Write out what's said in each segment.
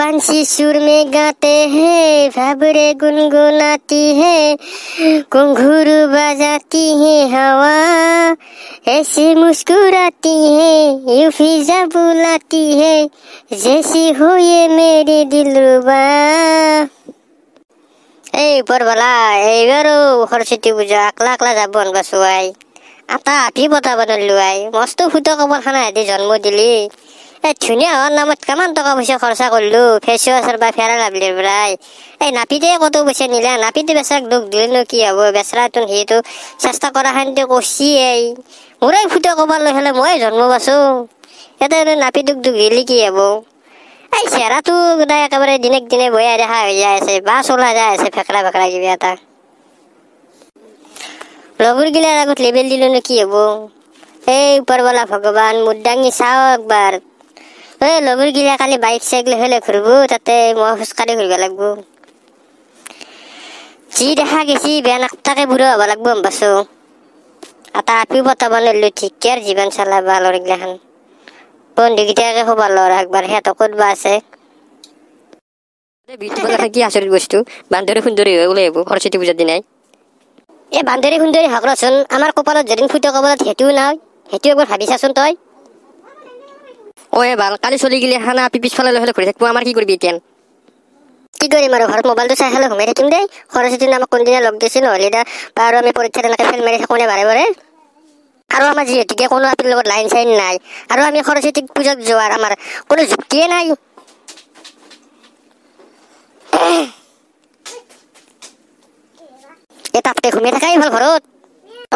बंसी सुर में गाते हैं, भंवरे गुनगुनाती है, घुंघरू बजाती है हवा, ऐसे मुस्कुराती है, यूं फिजा बुलाती है, जैसी हो ये मेरी दिलरुबा। এই পরবালা এইবারও সরস্বতী পূজা আকলা আকলা যাব আনবাছো আই আটা আঠি পতা বানলো আই মস্ত ফুটো কবর খানা দি জন্ম দিলি ধুনীয়া হওয়ার নামত কিমান টকা পয়সা খরচা করলো ফেস ওয়াশার বা ফেরা লাভলির পৰাই এই নাপিতে কত পয়সা নিলে নাপিতে বেচাক দুখ দিলেনো কি হব বেচৰাটো সেইটো চেষ্টা কৰা খান্তি কৰছি এই মোৰে ফুটো কবাৰ লৈ হলে মই জন্ম পাইছো এটা নাপি দুখ দুখ দিলি কি হব এই চেহেৰাটো গোটাই একেবাৰে দিনে দিনে বয়া দেখা হৈ যায় আছে বা চলা যায় আছে ফেকৰা ফেকৰা কিবা এটা লগৰ গিলাৰ আগত লেবেল দিলেনো কি হব এই ওপৰৱালা ভগৱান মোৰ দাঙি চাও একবাৰ এই লগৰ গিলা কালি বাইক চাইকেল হলে ঘুৰব তাতে মই খোজকাঢ়ি ঘুৰিব লাগব যি দেখা গেছি বেয়া নাকটাকে বুঢ়া হব লাগব পাছো এটা আপি পতাব নোৱাৰিলো ঠিকে আৰু জীৱন চলাবা লৰিগিলাখান বন্ধুকেইটাকে খবৰ লৰ একবাৰ সিহঁতক ক'তবা আছে কি আচৰিত বস্তু বান্ধৰি সুন্দৰী হৈ ওলাই আহিব সৰস্বতী পূজাৰ দিনাই এই বান্ধৰি সুন্দৰী হওক ৰচোন আমাৰ কপালত যেদিন ফুটো কপালত সেইটোও নাই সেইটো একবাৰ ভাবি চাচোন তই ঐ ভাল কালি চলি গিলে খানা আপি পিছফালে লৈ হলে ঘূৰি থাকিব আমাৰ কি কৰিবি এতিয়া কি কৰিম আৰু ঘৰত মোবাইলটো চাই খালে ঘুমাই থাকিম দেই সৰস্বতী আমাক কোনদিনা লগ দিছিল নহ'লে আৰু আমি পৰীক্ষাত এনেকে ফেল মাৰি থাকোঁ নে বাৰে বাৰে আৰু আমাৰ যিহেতুকে কোনো আপিৰ লগত লাইন চাইন নাই আৰু আমি সৰস্বতী পূজাত যোৱাৰ আমাৰ কোনো যুক্তিয়ে নাই এই তাপতে ঘুমাই থাকাই ভাল ঘৰত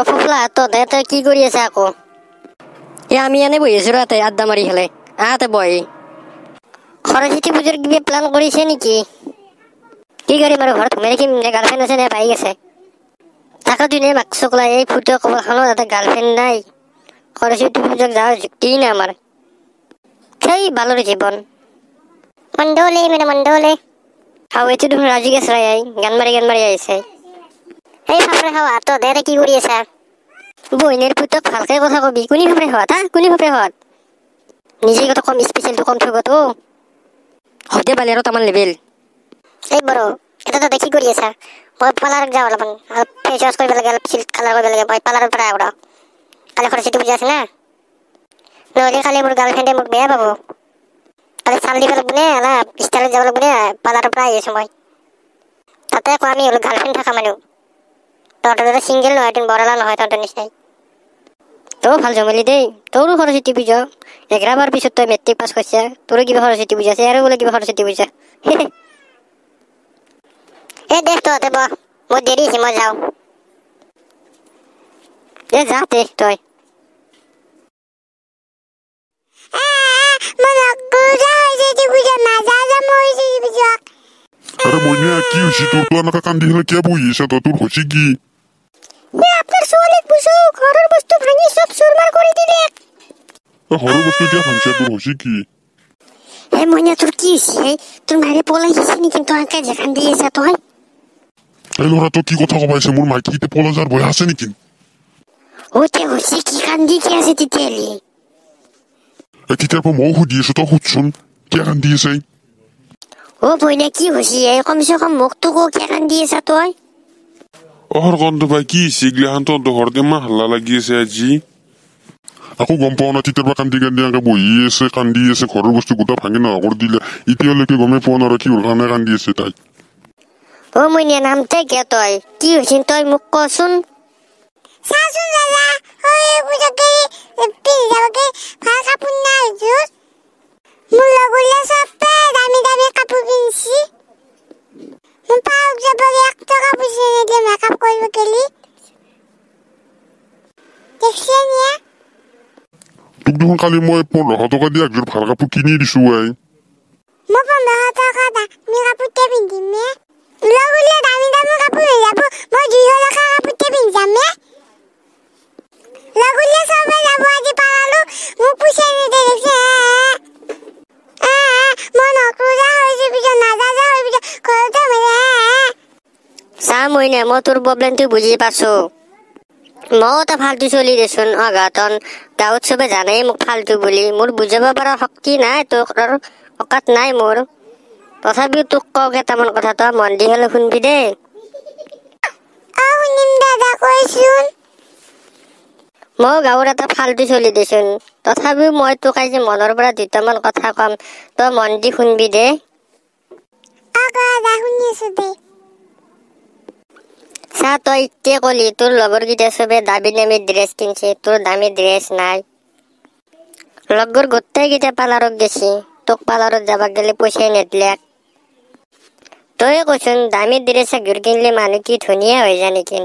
ফুফলা তই কি কৰি আছে আকৌ আমি এনে বহি আছো ৰাতে আড্ডা মাৰি খেলে আহতে বহি সৰস্বতী পূজাৰ কিবা প্লান কৰিছে নেকি কি কৰিম আৰু ঘৰত ঘুমাই থাকিম নে গাৰ্লফ্ৰেণ্ড আছে নে বাইক আছে তাকে দুনে মাক চকলা এই ফুটো কবৰখানত এটা গাৰ্লফ্ৰেণ্ড নাই সৰস্বতী পূজাক যাৱাৰ যুক্তিই নাই আমাৰ সেই বালৰ জীৱন মণ্ডলে মানে মণ্ডলে আৰু এইটো দেখোন ৰাজু গেছ গান মাৰি আহিছে এই ফাপৰে খাৱা তহঁতে কি কৰি আছা বহিনীৰ পুতক ভালকে কথা কবি কোনি ফাপৰে হোৱাত কোনি ফাপৰে হোৱাত নিজে কথা কম স্পেচিয়েলটো কম থবতো হতে পালে আৰু তামান লেবেল এই বড়ো এটা তহঁতে কি কৰি আছা মই পাৰ্লাৰত যাওঁ অলপমান ফেচ ৱাছ কৰিব লাগে অলপ চিল্ক কালাৰ কৰিব লাগে মই পাৰ্লাৰৰ পৰা আহোঁ কালি সৰস্বতী পূজা আছে না নহ'লে কালি মোৰ গাৰ্লফ্ৰেণ্ডে মোক বেয়া পাব কালি চাল দিব লাগিব নে অলপ ষ্টাইলত যাব লাগিব নে পাৰ্লাৰৰ পৰা আহি আছোঁ মই তাতে আকৌ আমি হ'লো গাৰ্লফ্ৰেণ্ড থকা মানুহ তহঁতৰ দৰে ছিংগল নহয় তুমি বৰালা নহয় তহঁতৰ নিচিনাই তই ভাল জমালি দেই তোৰো সৰস্বতী পূজা 11 বাৰ পিছত তই মেট্ৰিক পাছ কৰিছা তোৰো কিবা সৰস্বতী পূজা আছে আৰু বোলে কিবা সৰস্বতী পূজা এই দেখ তহঁতে বহ মোৰ দেৰি হৈছে মই যাওঁ এই যা দে তই আরে মইনা কি হইছে তোর তো আমাকে কান্দি হলে কে বইছে তো তোর হইছে কি আপনার সোয়ালিক বুঝো ঘরের বস্তু ভাঙি সব চুরমার করে দিলে ঘরের বস্তু কে ভাঙছে তোর হইছে কি এ মইনা তোর কি হইছে তোর মারে পলাই গেছে নি কিন্তু আঁকা যেখান দিয়েছে তুই এই লোরা তো কি কথা কবাইছে মোর মাইকিতে পলা যার বই আছে নাকি ওতে হইছে কি কান্দি কি আছে তিতেলি কিতাব মৌ হুদিয়েছো তো হুদছুন কে কান্দিয়েছে ও বইনা কি হইছে কমসে কম মুখ তো কে কান্দিয়েছে তুই অহর গন্ধ ভাই কি সিগলাহান তো দহরতে মা হাল্লা লাগিয়েছে আজি আকৌ গম পাও না তিতার বা কান্দি কান্দি আগে বহি আছে কান্দি আছে ঘরের বস্তু গোটা ভাঙি না করে দিলে এতিয়ালৈকে গমে পোৱা না কি ওর কারণে কান্দি আছে তাই ও মইনা নামতে কে তই কি হইছে তই মুখ কচোন সাসুন দাদা ওই বুঝাকে পিজাকে ভাল কাপড় নাই জুস মুলা গুলা সব দামি দামি কাপড় কিনছি পাওক যাব 1 টাকা পয়সা দিয়ে মেকআপ করব গেলি দেখছেন ইয়া তোক দেখোন কালি মই 1500 টাকা দিয়ে একজোর ভাল কাপড় কিনি দিছো আই মই 1500 টাকা দামি কাপড় তে পিন্ধিম মে লগলে দামি দামি কাপড় হই যাব মই 200 টাকা কাপড় তে পিন্ধাম মে লগলে সবে যাব আজি পালালো মোক পুছাই নি দেখছে মন অকুজা হইছে বিজা নাজা যা হই বিজা কইতে মরে সামইনে মই তোর প্রবলেম তুই বুঝি পাছো মত ফালতু চলি দেচোন অগাতন গাঁৱত সবে জানে মোক ফালতু বুলি মোর বুঝাব পারা শক্তি নাই তোর অকাত নাই মোর তথাপিও তোক কওঁ কেইটামান কথা তই মন দি হ'লে শুনবি দেই শুনিম দাদা কৈছোন মই গাঁৱৰ এটা ফাল্টু চলি দেচোন তথাপিও মই তোক আজি মনৰ পৰা দুটামান কথা কম তই মন দি শুনবি দেই দাদা শুনি আছো দে চা তই ইত্যে কলি তোৰ লগৰকেইটা চবে দামী দামী ড্ৰেছ কিনছে তোৰ দামী ড্ৰেছ নাই লগৰ গোটেইকেইটা পাৰ্লাৰত গেছি তোক পাৰ্লাৰত যাবাক গেলে পইচাই নেদলাক তই কৈছোন দামী ড্ৰেছ একযোৰ কিনলে মানুহ কি ধুনীয়া হৈ যায় নেকি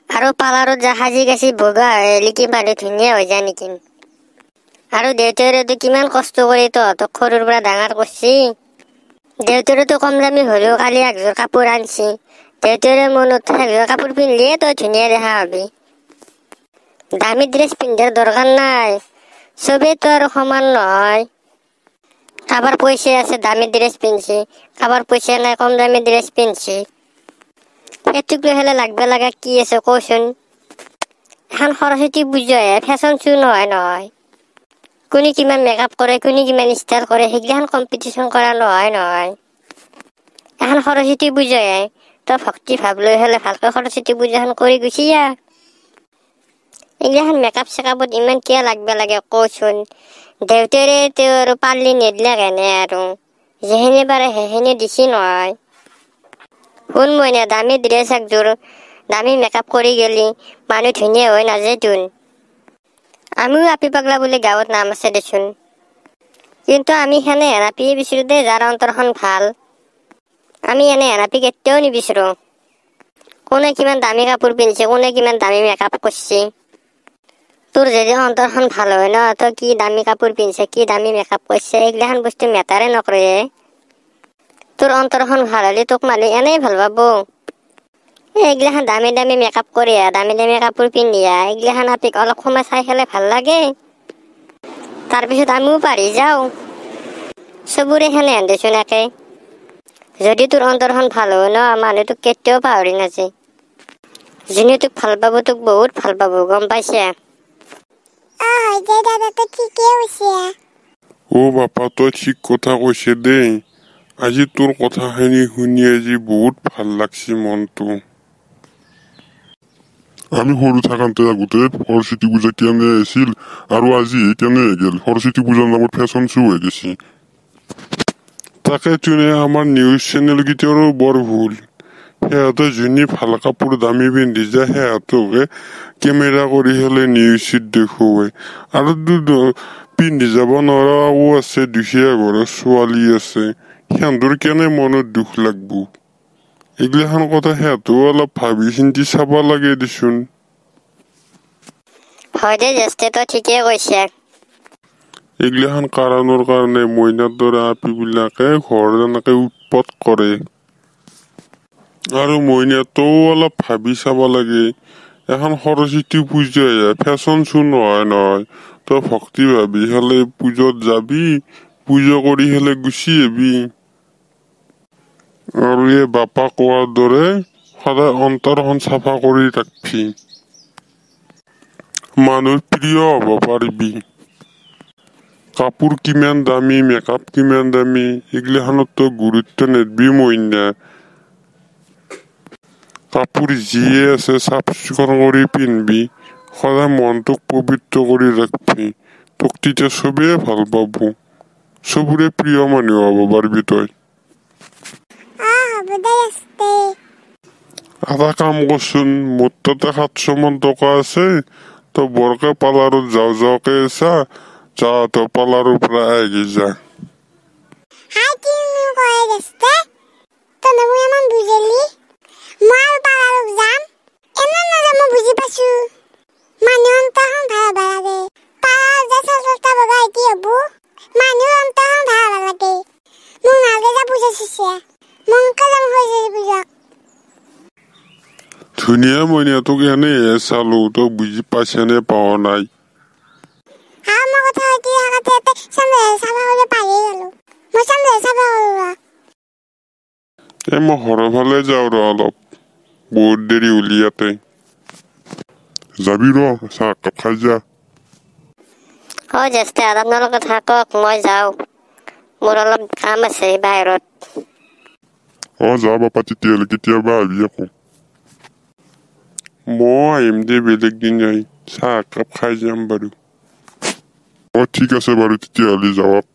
আৰু পাৰ্লাৰত যা সাজি কাচি বগা হ'লে কি মানুহ ধুনীয়া হৈ যায় নেকি আৰু দেউতাৰেতো কিমান কষ্ট কৰি তহঁতক সৰুৰ পৰা ডাঙৰ কৰিছি দেউতাৰেতো কম দামী হ'লেও কালি একযোৰ কাপোৰ আনছি দেউতাৰে মনত একযোৰ কাপোৰ পিন্ধিলে তই ধুনীয়া দেখা হবি দামী ড্ৰেছ পিন্ধাৰ দৰকাৰ নাই চবেইতো আৰু সমান নহয় কাৰোবাৰ পইচা আছে দামী ড্ৰেছ পিন্ধছি কাৰোবাৰ পইচা নাই কম দামী ড্ৰেছ পিন্ধছি সেইটোক লৈ হ'লে লাগবা লগা কি আছে কচোন এখন সৰস্বতী পূজাহে ফেশ্বন শ্ব' নহয় কোনে কিমান মেকআপ কৰে কোনে কিমান ষ্টাইল কৰে সেইগিলাখন কম্পিটিশ্যন কৰা নহয় এখন সৰস্বতী পূজাহে তই ভক্তি ভাৱ লৈ হ'লে ভালকৈ সৰস্বতী পূজাখন কৰি গুচি যা এইগিলাখন মেকআপ চেকআপত ইমান কিয় লাগবা লাগে কচোন দেউতাৰে তেওঁ আৰু পাৰলি নেদলাক এনে আৰু যেহেনে পাৰে সেইখিনি দিছি নহয় শুন মইনা দামী ড্ৰেছ একযোৰ দামী মেকআপ কৰি গেলি মানুহ ধুনীয়া হৈ নাযায়তোন আমিও আপি পাগলা বুলি গাঁৱত নাম আছে দেচোন কিন্তু আমি সেনে হেৰাপিয়ে বিচাৰো দেই যাৰ অন্তৰখন ভাল আমি এনে হেৰাপি কেতিয়াও নিবিচাৰো কোনে কিমান দামী কাপোৰ পিন্ধিছে কোনে কিমান দামী মেকআপ কৰিছে তোৰ যদি অন্তৰখন ভাল হয় ন তই কি দামী কাপোৰ পিন্ধিছে কি দামী মেকআপ কৰিছে এইগিলাখান বস্তু মেটাৰে নকৰে তোৰ অন্তৰখন ভাল হ'লে তোক মানুহ এনেই ভাল পাব এইগিলাখান দামী দামী মেকআপ কৰি দামী দামী কাপোৰ পিন্ধি এইগিলাখান আপিক অলপ সময় চাই খেলে ভাল লাগে তাৰপিছত আমিও পাৰি যাওঁ চবৰে সেনে হেন দেচোন একে যদি তোৰ অন্তৰখন ভাল হয় ন মানুহ তোক কেতিয়াও পাহৰি নাযায় যোনে তোক ভাল পাব তোক বহুত ভাল পাব গম পাইছা দাদা তই ঠিকে কৈছে বাপা তই ঠিক কথা কৈছে দেই আজি তোৰ কথাখিনি শুনি আজি বহুত ভাল লাগছে মনটো আমি সৰু থাকোঁতে গোটেই সৰস্বতী পূজা কেনে আছিল আৰু আজি কেনে হৈ গেল সৰস্বতী পূজাৰ নামত ফেশ্বন শ্ব' হৈ গেছি তাকে তুনে আমাৰ নিউজ চেনেল কেইটাৰো বৰ ভুল সিহঁতে যোনে ভাল কাপোৰ দামী পিন্ধি যায় সিহঁতকে কেমেৰা কৰি হ'লে নিউজত দেখুৱাই আৰু পিন্ধি যাব নোৱাৰাও আছে দুখীয়া ঘৰৰ ছোৱালী আছে সিহঁতৰ কেনে মনত দুখ লাগব এইগিলাখান কথা সিহঁতেও অলপ ভাবি চিন্তি চাব লাগে দেচোন হয় দে জ্যেষ্ঠ তই ঠিকে কৈছে এইগিলাখান কাৰণৰ কাৰণে মইনাৰ দৰে আপিবিলাকে ঘৰ এনেকে উৎপাত কৰে আৰু মইনাটোও অলপ ভাবি চাব লাগে এখন সৰস্বতী পূজা ফেশ্বন শ্ব' নহয় তই ভক্তি ভাবি হ'লে পূজাত যাবি পূজা কৰি হ'লে গুচি আহিবি আৰু এই বাপা কোৱাৰ দৰে সদায় অন্তৰখন চাফা কৰি ৰাখবি মানুহৰ প্ৰিয় হ'ব পাৰিবি কাপোৰ কিমান দামী মেকআপ কিমান দামী এইগিলাখানত তই গুৰুত্ব নিদিবি মইনা কাপোৰ যিয়ে আছে চাফ চিকুণ কৰি পিন্ধিবি সদায় মনটোক পবিত্ৰ কৰি ৰাখবি তোক তেতিয়া চবেই ভাল পাব চবৰে প্ৰিয় মানুহ হ'ব পাৰিবি তই এটা কাম কৰচোন মোৰ তাতে 700 মান টকা আছে তই বৰকে পাৰ্লাৰত যাওঁকে চা যা তই পাৰ্লাৰৰ পৰা আহি যা ধুনীয়া মইনা তোক এনে চালো তই বুজি পাইছে নে পাৱা নাই মই ঘৰৰ ফালে যাওঁ ৰ অলপ বহুত দেৰি হ'ল ইয়াতে যাবি ৰ চাহ একাপ খাই যা জ্যেষ্ঠ আপোনালোকে থাকক মই যাওঁ মোৰ অলপ কাম আছে বাহিৰত যা বাপা তেতিয়াহ'লে কেতিয়াবা আহিবি আকৌ মই আহিম দে বেলেগ দিন আহি চাহ একাপ খাই যাম বাৰু ঠিক আছে বাৰু তেতিয়াহ'লে যাওক